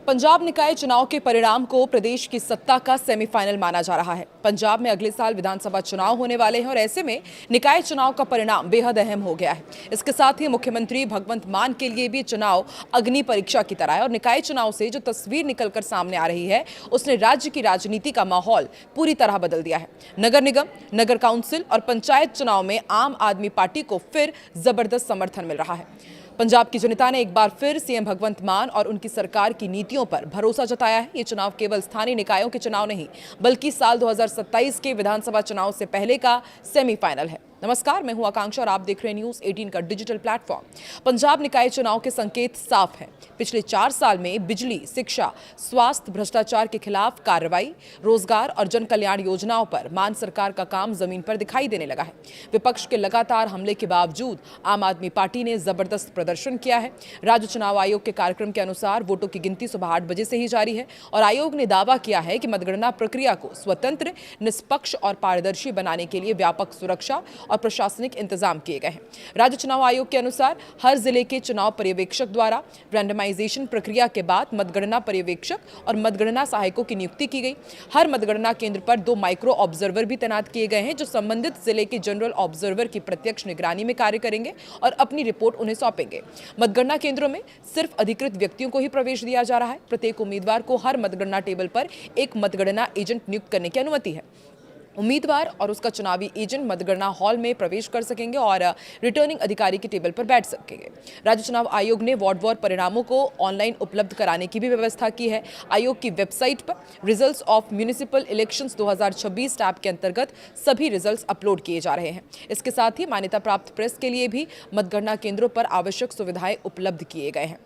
पंजाब निकाय चुनाव के परिणाम को प्रदेश की सत्ता का सेमीफाइनल माना जा रहा है। पंजाब में अगले साल विधानसभा चुनाव होने वाले हैं और ऐसे में निकाय चुनाव का परिणाम बेहद अहम हो गया है। इसके साथ ही मुख्यमंत्री भगवंत मान के लिए भी चुनाव अग्नि परीक्षा की तरह है और निकाय चुनाव से जो तस्वीर निकलकर सामने आ रही है उसने राज्य की राजनीति का माहौल पूरी तरह बदल दिया है। नगर निगम, नगर काउंसिल और पंचायत चुनाव में आम आदमी पार्टी को फिर जबरदस्त समर्थन मिल रहा है। पंजाब की जनता ने एक बार फिर सीएम भगवंत मान और उनकी सरकार की नीतियों पर भरोसा जताया है। ये चुनाव केवल स्थानीय निकायों के चुनाव नहीं बल्कि साल 2027 के विधानसभा चुनाव से पहले का सेमीफाइनल है। नमस्कार, मैं हूं आकांक्षा और आप देख रहे हैं न्यूज 18 का डिजिटल प्लेटफॉर्म। पंजाब निकाय चुनाव के संकेत साफ हैं। पिछले 4 साल में बिजली, शिक्षा, स्वास्थ्य, भ्रष्टाचार के खिलाफ कार्रवाई, रोजगार और जन कल्याण योजनाओं पर मान सरकार का काम जमीन पर दिखाई देने लगा है। विपक्ष के लगातार हमले के बावजूद आम आदमी पार्टी ने जबरदस्त प्रदर्शन किया है। राज्य चुनाव आयोग के कार्यक्रम के अनुसार वोटों की गिनती सुबह 8 बजे से ही जारी है और आयोग ने दावा किया है कि मतगणना प्रक्रिया को स्वतंत्र, निष्पक्ष और पारदर्शी बनाने के लिए व्यापक सुरक्षा और प्रशासनिक इंतजाम किए गए हैं। राज्य चुनाव आयोग के अनुसार हर जिले के चुनाव पर्यवेक्षक द्वारा रैंडमाइजेशन प्रक्रिया के बाद मतगणना पर्यवेक्षक और मतगणना सहायकों की नियुक्ति की गई। हर मतगणना केंद्र पर 2 माइक्रो ऑब्जर्वर भी तैनात किए गए हैं जो संबंधित जिले के जनरल ऑब्जर्वर की प्रत्यक्ष निगरानी में कार्य करेंगे और अपनी रिपोर्ट उन्हें सौंपेंगे। मतगणना केंद्रों में सिर्फ अधिकृत व्यक्तियों को ही प्रवेश दिया जा रहा है। प्रत्येक उम्मीदवार को हर मतगणना टेबल पर एक मतगणना एजेंट नियुक्त करने की अनुमति है। उम्मीदवार और उसका चुनावी एजेंट मतगणना हॉल में प्रवेश कर सकेंगे और रिटर्निंग अधिकारी के टेबल पर बैठ सकेंगे। राज्य चुनाव आयोग ने वार्ड परिणामों को ऑनलाइन उपलब्ध कराने की भी व्यवस्था की है। आयोग की वेबसाइट पर results of municipal elections 2026 tab के अंतर्गत सभी रिजल्ट्स अपलोड किए जा रहे हैं। इसके साथ ही मान्यता प्राप्त प्रेस के लिए भी मतगणना केंद्रों पर आवश्यक सुविधाएं उपलब्ध किए गए हैं।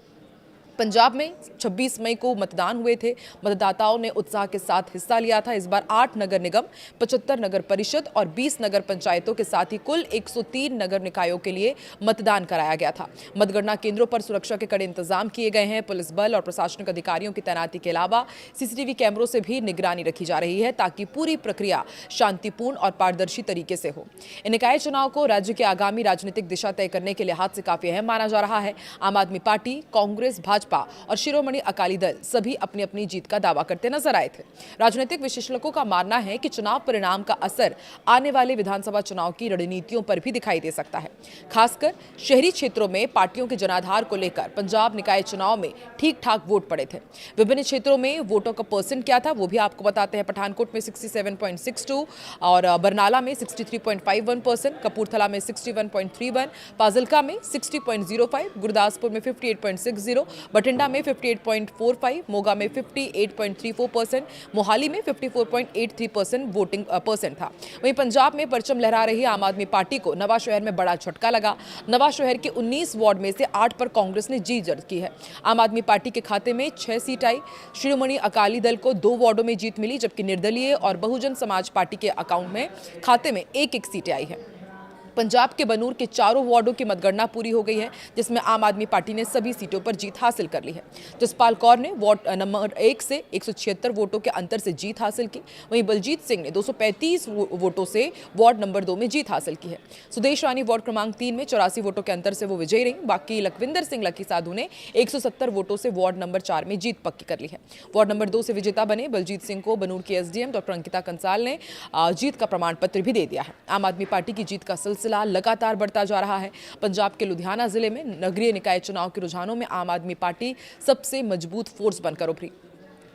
पंजाब में 26 मई को मतदान हुए थे। मतदाताओं ने उत्साह के साथ हिस्सा लिया था। इस बार 8 नगर निगम, 75 नगर परिषद और 20 नगर पंचायतों के साथ ही कुल 103 नगर निकायों के लिए मतदान कराया गया था। मतगणना केंद्रों पर सुरक्षा के कड़े इंतजाम किए गए हैं। पुलिस बल और प्रशासनिक अधिकारियों की तैनाती के अलावा सीसीटीवी कैमरों से भी निगरानी रखी जा रही है ताकि पूरी प्रक्रिया शांतिपूर्ण और पारदर्शी तरीके से हो। इन निकाय चुनाव को राज्य के आगामी राजनीतिक दिशा तय करने के लिहाज से काफी अहम माना जा रहा है। आम आदमी पार्टी, कांग्रेस, भाजपा और शिरोमणि अकाली दल सभी अपनी अपनी जीत का दावा करते नजर आए थे। राजनीतिक विशेषज्ञों का मानना है कि चुनाव परिणाम का असर आने वाले विधानसभा चुनाव की रणनीतियों पर भी दिखाई दे सकता है। खासकर शहरी क्षेत्रों में पार्टियों के जनाधार को लेकर पंजाब निकाय चुनाव में ठीक ठाक वोट पड़े थे। विभिन्न क्षेत्रों में वोटों का परसेंट क्या था वो भी आपको बताते हैं। पठानकोट में 67.62 और बरनाला में 63.51%, कपूरथला में 61.31, फाजिल्का में 60.05, गुरदासपुर में 58.60, बठिंडा में 58.45, मोगा में 58.34%, मोहाली में 54.83% वोटिंग परसेंट था। वहीं पंजाब में परचम लहरा रही आम आदमी पार्टी को नवा शहर में बड़ा झटका लगा। नवा शहर के 19 वार्ड में से 8 पर कांग्रेस ने जीत दर्ज की है। आम आदमी पार्टी के खाते में 6 सीट आई। शिरोमणि अकाली दल को 2 वार्डों में जीत मिली जबकि निर्दलीय और बहुजन समाज पार्टी के अकाउंट में खाते में एक सीटें आई है। पंजाब के बनूर के 4 वार्डों की मतगणना पूरी हो गई है जिसमें आम आदमी पार्टी ने सभी सीटों पर जीत हासिल कर ली है। जसपाल कौर ने वार्ड नंबर 1 से 176 वोटों के अंतर से जीत हासिल की। वहीं बलजीत सिंह ने 235 वोटों से वार्ड नंबर 2 में जीत हासिल की है। सुदेश रानी वार्ड क्रमांक 3 में 84 वोटों के अंतर से वो विजयी रही। बाकी लखविंदर सिंह लकी साधु ने 170 वोटों से वार्ड नंबर 4 में जीत पक्की कर ली है। वार्ड नंबर 2 से विजेता बने बलजीत सिंह को बनूर के एसडीएम डॉक्टर अंकिता कंसाल ने जीत का प्रमाण पत्र भी दे दिया है। आम आदमी पार्टी की जीत का सिलसिला लगातार बढ़ता जा रहा है। पंजाब के लुधियाना जिले में नगरीय निकाय चुनाव के रुझानों में आम आदमी पार्टी सबसे मजबूत फोर्स बनकर उभरी।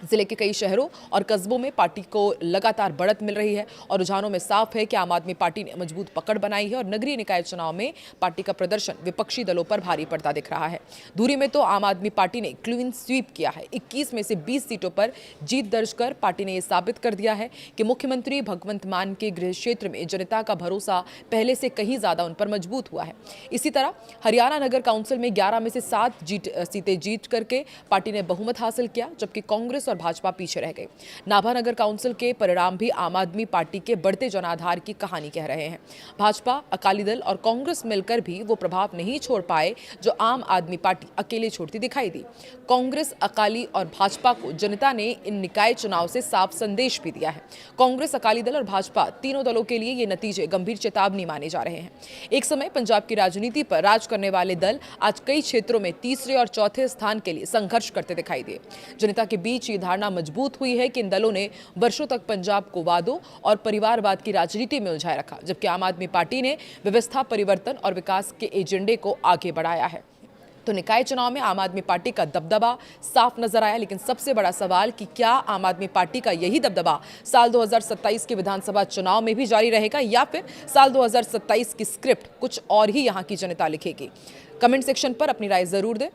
जिले के कई शहरों और कस्बों में पार्टी को लगातार बढ़त मिल रही है और रुझानों में साफ है कि आम आदमी पार्टी ने मजबूत पकड़ बनाई है और नगरीय निकाय चुनाव में पार्टी का प्रदर्शन विपक्षी दलों पर भारी पड़ता दिख रहा है। दूरी में तो आम आदमी पार्टी ने क्लीन स्वीप किया है। 21 में से 20 सीटों पर जीत दर्ज कर पार्टी ने यह साबित कर दिया है कि मुख्यमंत्री भगवंत मान के गृह क्षेत्र में जनता का भरोसा पहले से कहीं ज्यादा उन पर मजबूत हुआ है। इसी तरह हरियाणा नगर काउंसिल में 11 में से 7 सीटें जीत करके पार्टी ने बहुमत हासिल किया जबकि कांग्रेस कांग्रेस और भाजपा पीछे रह गई। नाभा नगर काउंसिल के परिणाम भी आम आदमी पार्टी के बढ़ते जनाधार की कहानी कह रहे हैं। भाजपा, अकाली दल और कांग्रेस मिलकर भी वो प्रभाव नहीं छोड़ पाए जो आम आदमी पार्टी अकेले छोड़ती दिखाई दी। कांग्रेस, अकाली और भाजपा को जनता ने इन निकाय चुनाव से साफ संदेश भी दिया है। कांग्रेस, अकाली दल और भाजपा तीनों दलों के लिए ये नतीजे गंभीर चेतावनी माने जा रहे हैं। एक समय पंजाब की राजनीति पर राज करने वाले दल आज कई क्षेत्रों में तीसरे और चौथे स्थान के लिए संघर्ष करते दिखाई दिए। जनता के बीच ये धारणा मजबूत हुई है कि इन दलों ने वर्षों तक पंजाब को वादों और परिवारवाद की राजनीति में उलझाए रखा, जबकि आम आदमी पार्टी ने व्यवस्था परिवर्तन और विकास के एजेंडे को आगे बढ़ाया है। तो निकाय चुनाव में आम आदमी पार्टी का दबदबा साफ नजर आया, लेकिन सबसे बड़ा सवाल कि क्या आम आदमी पार्टी का यही दबदबा साल 2027 के विधानसभा चुनाव में भी जारी रहेगा या फिर साल 2027 की स्क्रिप्ट कुछ और ही यहां की जनता लिखेगी। कमेंट सेक्शन पर अपनी राय जरूर दें।